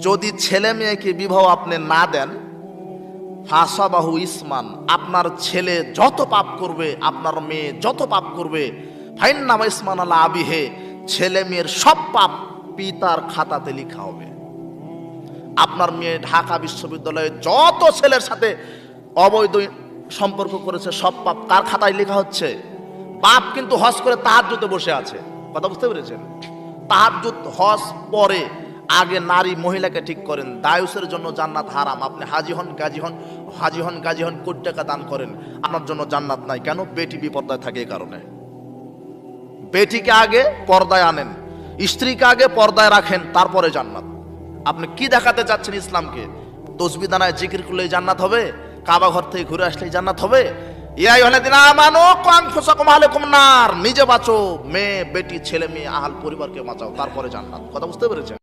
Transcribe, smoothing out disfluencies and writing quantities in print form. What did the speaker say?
যদি ছেলে মেয়েকে বিবাহ আপনি না দেন, ফাসাবাহু ইসমান, আপনার ছেলে যত পাপ করবে, আপনার মেয়ে যত পাপ করবে, ফাইন্নামা ইসমান আলা আবিহে, ছেলে মেয়ের সব পাপ পিতার খাতাতে লেখা হবে। আপনার মেয়ে ঢাকা বিশ্ববিদ্যালয়ে যত ছেলের সাথে অবৈধ সম্পর্ক করেছে, সব পাপ কার খাতায় লেখা হচ্ছে? বাপ কিন্তু হজ করে তাহাজ্জুদে বসে আছে। কথা বুঝতে পেরেছেন? তাহাজ্জুদ হজ পরে আগে নারী মহিলাকে ঠিক করেন। দায়ুসের জন্য জান্নাত হারাম। আপনি হাজি হন গাজী হন কোটি টাকা দান করেন, আপনার জন্য জান্নাত নাই। কেন? বেটি বিপর্দায় থাকে। এই কারণে বেটিকে আগে পর্দায় আনেন, স্ত্রীকে আগে পর্দায় রাখেন, তারপরে জান্নাত। আপনি কি দেখাতে চাচ্ছেন ইসলামকে? তসবিহ দানায় জিকির করলেই জান্নাত হবে? কাবা ঘর থেকে ঘুরে আসলেই জান্নাত হবে? নিজে বাঁচো, মেয়ে বেটি ছেলে মেয়ে আহাল পরিবারকে বাঁচাও, তারপরে জান্নাত। কথা বুঝতে পেরেছেন?